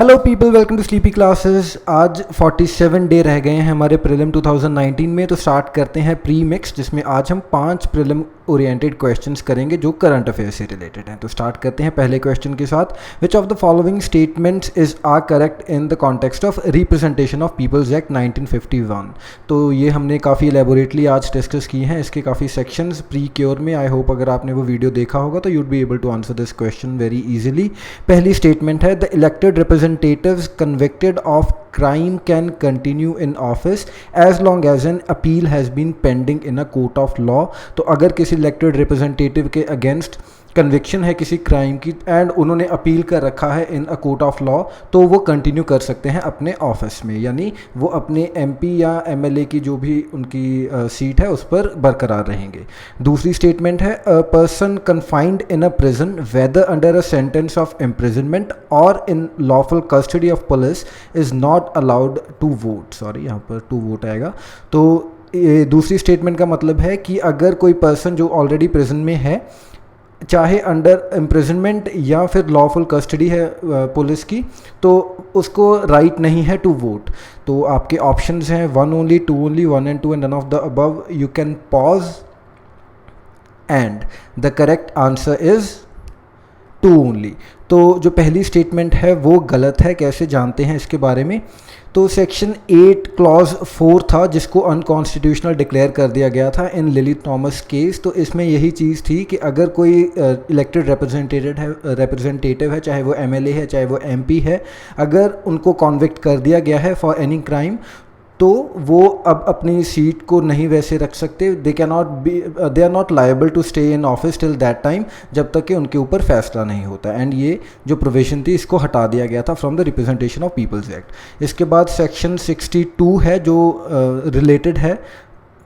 Hello people, welcome to sleepy classes. आज 47 day रह गए हैं हमारे प्रीलिम 2019 में, तो स्टार्ट करते हैं प्री मिक्स, जिसमें आज हम 5 प्रीलिम ओरिएंटेड क्वेश्चंस करेंगे जो करंट अफेयर से रिलेटेड हैं। तो स्टार्ट करते हैं पहले क्वेश्चन के साथ। Which of the following statements is are correct in the context of representation of people's act 1951। तो ये हमने काफ़ी एलेबोरेटली आज डिस्कस की हैं, इसके काफ़ी सेक्शंस प्री क्योर में। आई होप अगर आपने वो वीडियो देखा होगा तो you'd be able to answer this question very easily. पहली स्टेटमेंट है, the elected representatives convicted of crime can continue in office as long as an appeal has been pending in a court of law। तो अगर किसी elected representative के against conviction है किसी crime की and उन्होंने अपील कर रखा है इन अ कोर्ट ऑफ लॉ, तो वो कंटिन्यू कर सकते हैं अपने ऑफिस में, यानी वो अपने एमपी या एमएलए की जो भी उनकी सीट है उस पर बरकरार रहेंगे। दूसरी स्टेटमेंट है, a person confined in a prison whether under a sentence of imprisonment और in lawful custody of police is not allowed to vote. Sorry, यहाँ पर टू वोट आएगा। तो ये दूसरी स्टेटमेंट का मतलब है कि अगर कोई पर्सन जो ऑलरेडी प्रिजन में है, चाहे अंडर इम्प्रिजनमेंट या फिर लॉफुल कस्टडी है पुलिस की, तो उसको राइट नहीं है टू वोट। तो आपके ऑप्शंस हैं 1 only, 2 only, 1 and 2 and none of the above. You can pause and the correct answer is 2 only. तो जो पहली स्टेटमेंट है वो गलत है। कैसे जानते हैं इसके बारे में? तो सेक्शन 8 क्लॉज 4 था जिसको अनकॉन्स्टिट्यूशनल डिक्लेयर कर दिया गया था इन लिली थॉमस केस। तो इसमें यही चीज़ थी कि अगर कोई इलेक्टेड रिप्रेजेंटेटिव है, चाहे वो एमएलए है चाहे वो एमपी है, अगर उनको कॉन्विक्ट कर दिया गया है फॉर एनी क्राइम, तो वो अब अपनी सीट को नहीं वैसे रख सकते। They are not liable to stay in office till that time, जब तक कि उनके ऊपर फैसला नहीं होता। एंड ये जो प्रोविजन थी इसको हटा दिया गया था from the representation of people's act. इसके बाद सेक्शन 62 है जो रिलेटेड है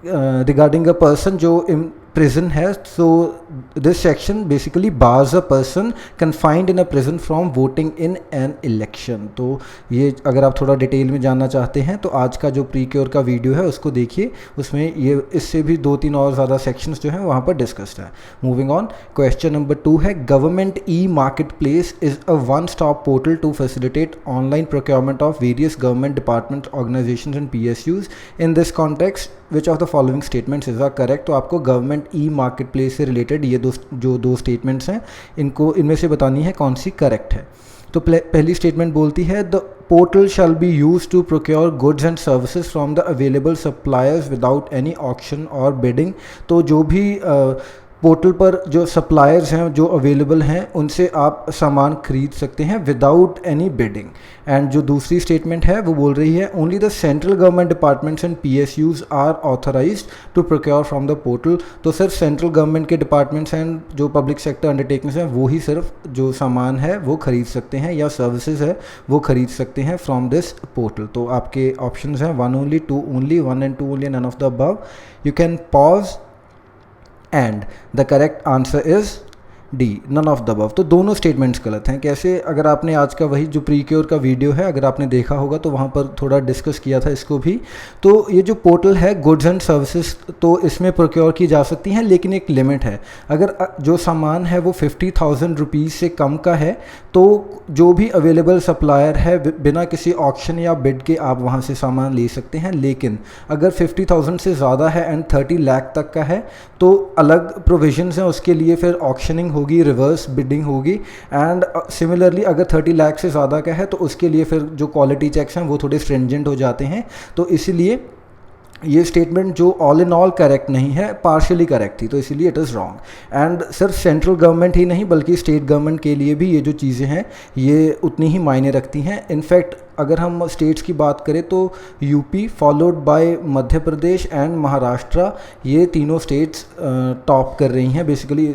रिगार्डिंग अ पर्सन जो इन प्रिजन है। So this section basically bars a person confined in a prison from voting in an election. तो ये अगर आप थोड़ा डिटेल में जानना चाहते हैं तो आज का जो प्री क्योर का वीडियो है उसको देखिए, उसमें ये इससे भी 2-3 और ज़्यादा सेक्शंस जो हैं वहाँ पर डिस्कस्ड है। मूविंग ऑन, क्वेश्चन नंबर 2 है, government e market place is a one stop portal to facilitate online procurement of various government departments, organisations and PSUs. In this context which of the following statements is are correct. तो आपको government e market place से related ये दो statements हैं, इनमें से बतानी है कौन सी करेक्ट है। तो पहली स्टेटमेंट बोलती है, the portal shall be use to procure goods and services from the available suppliers without any auction और बिडिंग। तो जो भी पोर्टल पर जो सप्लायर्स हैं जो अवेलेबल हैं उनसे आप सामान खरीद सकते हैं विदाउट एनी बिडिंग। एंड जो दूसरी स्टेटमेंट है वो बोल रही है, only the central government departments and PSUs are authorised to procure from the portal. तो सिर्फ सेंट्रल गवर्नमेंट के डिपार्टमेंट्स एंड जो पब्लिक सेक्टर अंडरटेकिंग्स हैं वो ही सिर्फ जो सामान है वो खरीद सकते हैं या सर्विसेज है वो खरीद सकते हैं फ्रॉम दिस पोर्टल। तो आपके ऑप्शंस हैं 1 only, 2 only, 1 and 2 only, none of the above. You can pause and the correct answer is D, none of the above. तो दोनों स्टेटमेंट्स गलत हैं। कैसे? अगर आपने आज का वही जो प्री क्योर का वीडियो है अगर आपने देखा होगा तो वहाँ पर थोड़ा डिस्कस किया था इसको भी। तो ये जो पोर्टल है गुड्स एंड सर्विसेज, तो इसमें प्रोक्योर की जा सकती हैं लेकिन एक लिमिट है। अगर जो सामान है वो 50,000 रुपीज़ से कम का है तो जो भी अवेलेबल सप्लायर है बिना किसी ऑक्शन या बिड के आप वहाँ से सामान ले सकते हैं। लेकिन अगर 50,000 से ज़्यादा है एंड 30 लाख तक का है तो अलग प्रोविजंस हैं उसके लिए, फिर ऑक्शनिंग होगी, रिवर्स बिडिंग होगी। एंड सिमिलरली अगर 30 लाख से ज़्यादा का है तो उसके लिए फिर जो क्वालिटी चेक्स हैं वो थोड़े स्ट्रिंजेंट हो जाते हैं। तो इसीलिए ये स्टेटमेंट जो ऑल इन ऑल करेक्ट नहीं है, पार्शियली करेक्ट थी, तो इसीलिए इट इज़ रॉन्ग। एंड सिर्फ सेंट्रल गवर्नमेंट ही नहीं बल्कि स्टेट गवर्नमेंट के लिए भी ये जो चीज़ें हैं ये उतनी ही मायने रखती हैं। इनफैक्ट अगर हम स्टेट्स की बात करें तो UP followed by Madhya Pradesh and Maharashtra, ये तीनों स्टेट्स टॉप कर रही हैं basically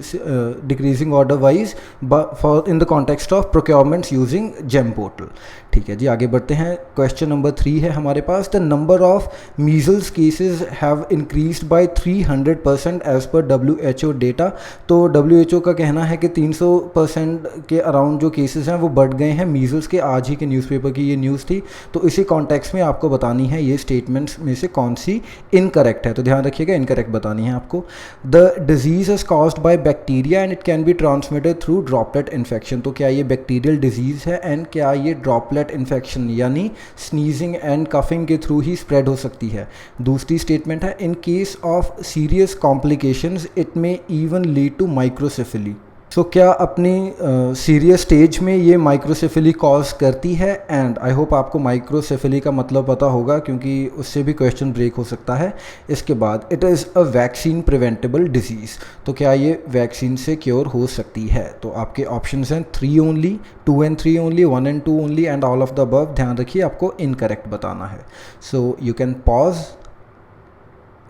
decreasing order wise for in the context of procurements using GeM portal. ठीक है जी, आगे बढ़ते हैं। क्वेश्चन नंबर 3 है हमारे पास, the number of measles cases have increased by 300% as per WHO data. तो WHO का कहना है कि 300% के अराउंड जो केसेस हैं वो बढ़ गए हैं मीजल्स के। आज ही के न्यूज़पेपर की ये न्यूज़ न्यूज़ थी। तो इसी कॉन्टेक्स्ट में आपको बतानी है ये स्टेटमेंट्स में से कौन सी इनकरेक्ट है, तो ध्यान रखिएगा इनकरेक्ट बतानी है आपको। The disease is caused by bacteria and it can be transmitted through droplet infection. तो क्या ये बैक्टीरियल डिजीज़ है एंड क्या ये ड्रॉपलेट इन्फेक्शन यानी स्नीजिंग एंड कफिंग के थ्रू ही स्प्रेड हो सकती है। दूसरी स्टेटमेंट है in case of serious complications it may even lead to microcephaly. So क्या अपनी सीरियस स्टेज में ये माइक्रोसेफेली कॉज करती है, एंड आई होप आपको माइक्रोसेफेली का मतलब पता होगा क्योंकि उससे भी क्वेश्चन ब्रेक हो सकता है। इसके बाद it is a vaccine preventable disease. तो क्या ये वैक्सीन से क्योर हो सकती है। तो आपके ऑप्शंस हैं 3 only, 2 and 3 only, 1 and 2 only and all of the above. ध्यान रखिए आपको इनकरेक्ट बताना है। So you can pause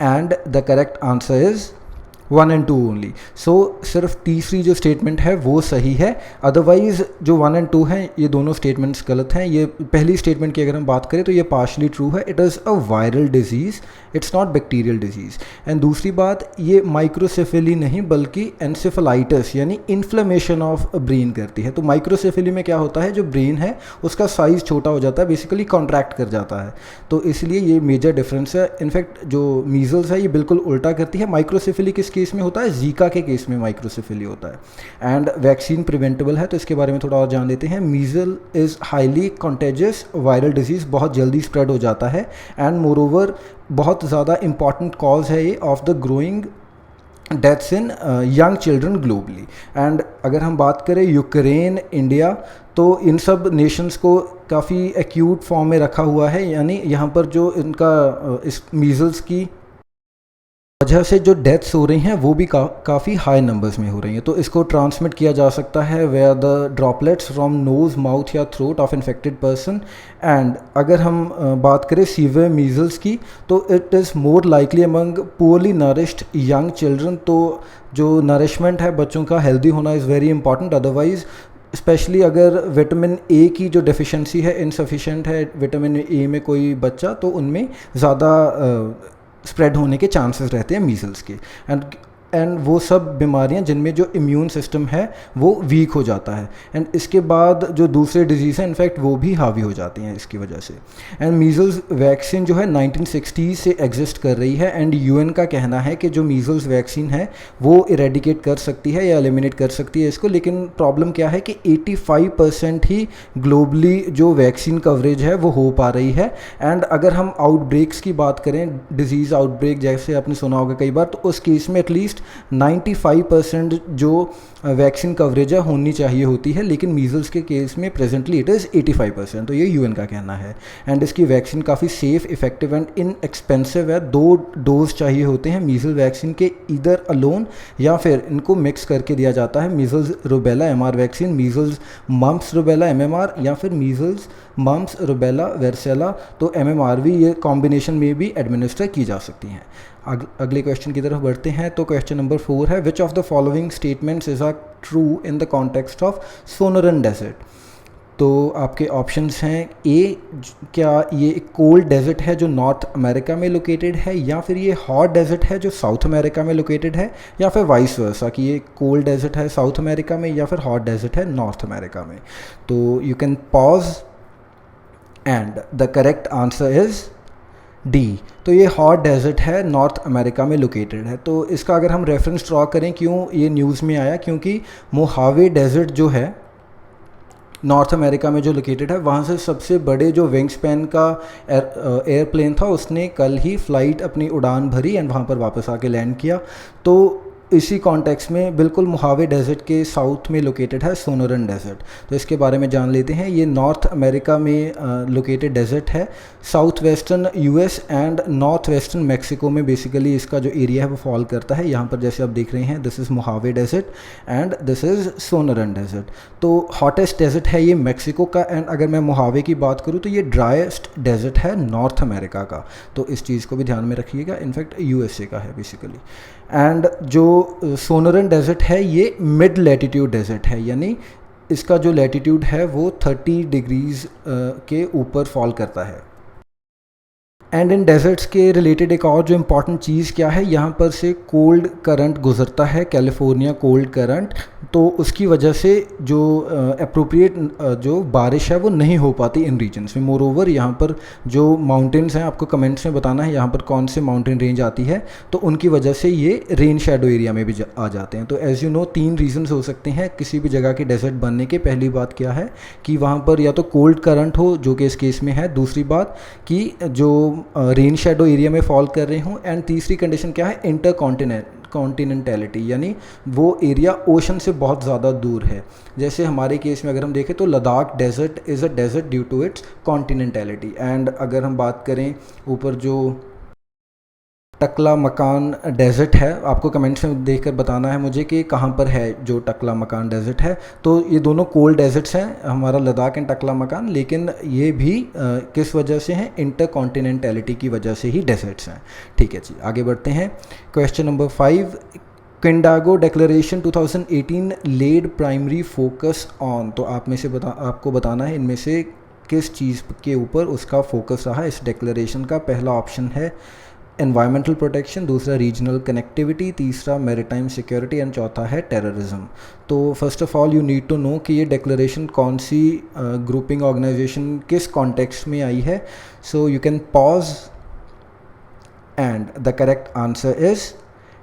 and the correct answer is 1 and 2 only. So सिर्फ तीसरी जो स्टेटमेंट है वो सही है, अदरवाइज जो 1 and 2 हैं ये दोनों स्टेटमेंट्स गलत हैं। ये पहली स्टेटमेंट की अगर हम बात करें तो ये पार्शली ट्रू है, it is a viral disease, it's not bacterial disease. And दूसरी बात, ये माइक्रोसेफेली नहीं बल्कि एनसेफेलाइटिस यानी इन्फ्लेमेशन ऑफ ब्रेन करती है। तो माइक्रोसेफेली में क्या होता है, जो ब्रेन है उसका साइज़ छोटा हो जाता है, बेसिकली कॉन्ट्रैक्ट कर जाता है, तो इसलिए ये मेजर डिफरेंस है। इनफैक्ट जो मीजल्स है ये बिल्कुल उल्टा करती है। माइक्रोसेफेली किस केस में होता है, जीका के केस में माइक्रोसेफेली होता है। एंड वैक्सीन प्रिवेंटेबल है, तो इसके बारे में थोड़ा और जान लेते हैं। Measle is highly contagious viral disease, बहुत जल्दी स्प्रेड हो जाता है एंड मोरओवर बहुत ज़्यादा इंपॉर्टेंट कॉज है ये of the growing deaths in young children globally. And अगर हम बात करें यूक्रेन, इंडिया, तो इन सब नेशंस को काफ़ी एक्यूट फॉर्म में रखा हुआ है, यानी यहाँ पर जो इनका इस मीजल्स की वजह से जो डेथ्स हो रही हैं वो भी काफ़ी हाई नंबर्स में हो रही हैं। तो इसको ट्रांसमिट किया जा सकता है where the droplets from nose, mouth या throat of infected person. And अगर हम बात करें सीवियर मीजल्स की, तो it is more likely among poorly nourished young children. तो जो नरिशमेंट है बच्चों का हेल्दी होना is very important, otherwise specially अगर विटामिन ए की जो डेफिशिएंसी है, इनसफिशेंट है विटामिन ए में कोई बच्चा, तो उनमें ज़्यादा स्प्रेड होने के चांसेस रहते हैं मीजल्स के। एंड वो सब बीमारियां जिनमें जो इम्यून सिस्टम है वो वीक हो जाता है, एंड इसके बाद जो दूसरे डिजीज़ हैं इनफैक्ट वो भी हावी हो जाती हैं इसकी वजह से। एंड मीजल्स वैक्सीन जो है 1960 से एग्जिस्ट कर रही है, एंड यूएन का कहना है कि जो मीजल्स वैक्सीन है वो इरेडिकेट कर सकती है या एलिमिनेट कर सकती है इसको। लेकिन प्रॉब्लम क्या है कि 85% ही ग्लोबली जो वैक्सीन कवरेज है वो हो पा रही है। एंड अगर हम आउटब्रेक्स की बात करें, डिजीज़ आउटब्रेक जैसे आपने सुना होगा कई बार, तो उस केस में एटलीस्ट 95% जो वैक्सीन कवरेज है होनी चाहिए होती है, लेकिन मीजल्स के केस में प्रेजेंटली इट इज़ 85%। तो ये यूएन का कहना है। एंड इसकी वैक्सीन काफ़ी सेफ, इफेक्टिव एंड इनएक्सपेंसिव है। 2 डोज चाहिए होते हैं मीजल वैक्सीन के, इधर अलोन या फिर इनको मिक्स करके दिया जाता है। Measles rubella MR vaccine, measles mumps rubella MMR, या फिर मीजल्स मम्प्स रुबेला वेरसेला, तो एमएमआर भी ये कॉम्बिनेशन में भी एडमिनिस्टर की जा सकती हैं। अगले क्वेश्चन की तरफ बढ़ते हैं। तो क्वेश्चन नंबर 4 है, which of the following statements is are true in the context of Sonoran desert. तो आपके ऑप्शंस हैं, ए, क्या ये एक कोल्ड डेजर्ट है जो नॉर्थ अमेरिका में लोकेटेड है, या फिर ये हॉट डेजर्ट है जो साउथ अमेरिका में लोकेटेड है, या फिर वाइस वर्सा कि ये कोल्ड डेजर्ट है साउथ अमेरिका में या फिर हॉट डेजर्ट है नॉर्थ अमेरिका में। तो you can pause and the correct answer is D. तो ये हॉट डेजर्ट है, नॉर्थ अमेरिका में लोकेटेड है। तो इसका अगर हम रेफरेंस ड्रॉ करें क्यों ये न्यूज़ में आया, क्योंकि मोहावे डेजर्ट जो है नॉर्थ अमेरिका में जो लोकेटेड है, वहाँ से सबसे बड़े जो विंग स्पैन का एयरप्लेन था उसने कल ही फ़्लाइट अपनी उड़ान भरी एंड वहाँ पर वापस आके लैंड किया। तो इसी कॉन्टेक्स्ट में बिल्कुल मोहावे डेजर्ट के साउथ में लोकेटेड है सोनोरन डेजर्ट। तो इसके बारे में जान लेते हैं। ये नॉर्थ अमेरिका में लोकेटेड डेजर्ट है, south western US and north western Mexico में बेसिकली इसका जो एरिया है वो फॉल करता है। यहाँ पर जैसे आप देख रहे हैं, this is Mojave desert and this is Sonoran desert. तो हॉटेस्ट डेजर्ट है ये मैक्सिको का, एंड अगर मैं मोहावे की बात करूँ तो ये ड्राइस्ट डेजर्ट है नॉर्थ अमेरिका का। तो इस चीज़ को भी ध्यान में रखिएगा, इनफैक्ट यूएसए का है बेसिकली। एंड जो सोनोरन डेजर्ट है ये मिड लैटिट्यूड डेजर्ट है, यानी इसका जो लैटिट्यूड है वो 30 डिग्रीज़ के ऊपर फॉल करता है। एंड इन डेजर्ट्स के रिलेटेड एक और जो इम्पॉर्टेंट चीज़ क्या है, यहाँ पर से कोल्ड करंट गुजरता है, कैलिफोर्निया कोल्ड करंट, तो उसकी वजह से जो अप्रोप्रिएट जो बारिश है वो नहीं हो पाती इन रीजन्स में। मोर ओवर यहाँ पर जो माउंटेन्स हैं, आपको कमेंट्स में बताना है यहाँ पर कौन से माउंटेन रेंज आती है, तो उनकी वजह से ये रेन शेडो एरिया में भी आ जाते हैं। तो एज़ यू नो 3 रीजन्स हो सकते हैं किसी भी जगह के डेजर्ट बनने के। पहली बात क्या है कि वहाँ पर या तो कोल्ड करंट हो, जो कि इस केस में है, दूसरी बात कि जो रेन शेडो एरिया में फॉल कर रहे हों, एंड तीसरी कंडीशन क्या है, इंटर कॉन्टिनेंटैलिटी, यानी वो एरिया ओशन से बहुत ज़्यादा दूर है। जैसे हमारे केस में अगर हम देखें तो Ladakh desert is a desert due to its continentality. And अगर हम बात करें ऊपर जो टकला मकान डेजर्ट है, आपको कमेंट्स में देखकर बताना है मुझे कि कहाँ पर है जो टकला मकान डेजर्ट है। तो ये दोनों कोल्ड डेजर्ट्स हैं, हमारा लद्दाख एंड टकला मकान, लेकिन ये भी किस वजह से हैं, इंटर कॉन्टिनेंटैलिटी की वजह से ही डेजर्ट्स हैं। ठीक है जी, आगे बढ़ते हैं। Question number 5, Qingdao declaration 2018 led primary focus on. तो आप में से आपको बताना है इनमें से किस चीज़ के ऊपर उसका फोकस रहा इस डिक्लेरेशन का। पहला ऑप्शन है एनवायरमेंटल प्रोटेक्शन, दूसरा रीजनल कनेक्टिविटी, तीसरा मैरिटाइम सिक्योरिटी एंड चौथा है टेररिज्म। तो first of all you need to know कि ये डिक्लेरेशन कौन सी ग्रुपिंग ऑर्गेनाइजेशन किस कॉन्टेक्स्ट में आई है। So you can pause and the correct answer is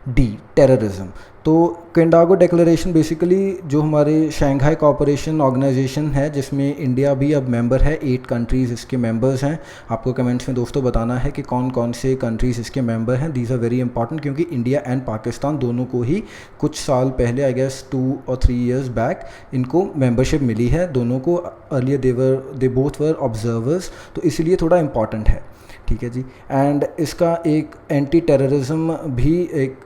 D, terrorism. तो किंडागो डिक्लेरेशन बेसिकली जो हमारे शंघाई कोऑपरेशन ऑर्गेनाइजेशन है, जिसमें इंडिया भी अब मेंबर है, 8 कंट्रीज़ इसके मेंबर्स हैं। आपको कमेंट्स में दोस्तों बताना है कि कौन कौन से कंट्रीज़ इसके मेंबर हैं। दीज आर वेरी इंपॉर्टेंट, क्योंकि इंडिया एंड पाकिस्तान दोनों को ही कुछ साल पहले, आई गेस 2 और 3 ईयर्स बैक, इनको मेंबरशिप मिली है दोनों को। Earlier they both were observers, तो इसीलिए थोड़ा इंपॉर्टेंट है। ठीक है जी। एंड इसका एक एंटी टेररिज्म भी एक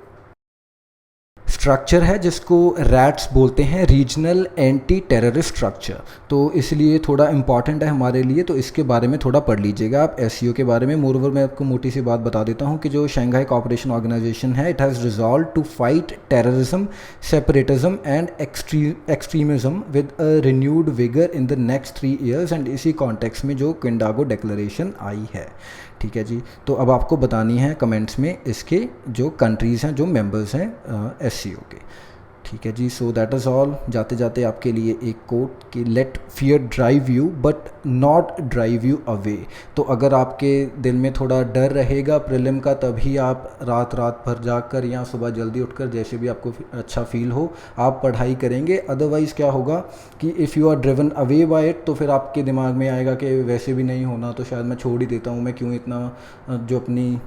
स्ट्रक्चर है जिसको रैट्स बोलते हैं, रीजनल एंटी टेररिस्ट स्ट्रक्चर। तो इसलिए थोड़ा इंपॉर्टेंट है हमारे लिए, तो इसके बारे में थोड़ा पढ़ लीजिएगा आप एससीओ के बारे में। मोरओवर मैं आपको मोटी सी बात बता देता हूँ कि जो शंघाई कोऑपरेशन ऑर्गेनाइजेशन है, it has resolve to fight terrorism, separatism and extremism with a renewed vigour in the next 3 years. And इसी कॉन्टेक्स्ट में जो किंडागो डिक्लेरेशन आई है। ठीक है जी। तो अब आपको बतानी है कमेंट्स में इसके जो कंट्रीज़ हैं जो मेंबर्स हैं एससीओ के। ठीक है जी। So that is all. जाते जाते आपके लिए एक कोट कि let fear drive you but not drive you away. तो अगर आपके दिल में थोड़ा डर रहेगा प्रीलिम का, तभी आप रात भर जाकर या सुबह जल्दी उठकर, जैसे भी आपको अच्छा फील हो, आप पढ़ाई करेंगे। अदरवाइज़ क्या होगा कि if you are driven away by it, तो फिर आपके दिमाग में आएगा कि वैसे भी नहीं होना तो शायद मैं छोड़ ही देता हूँ, मैं क्यों इतना जो अपनी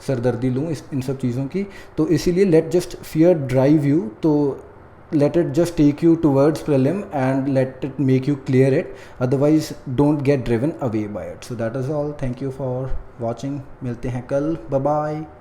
सरदर्दी लूँ इन सब चीज़ों की। तो इसीलिए let just fear drive you, तो let it just take you towards prelim and let it make you clear it, otherwise don't get driven away by it. So that is all. Thank you for watching. मिलते हैं कल. Bye bye.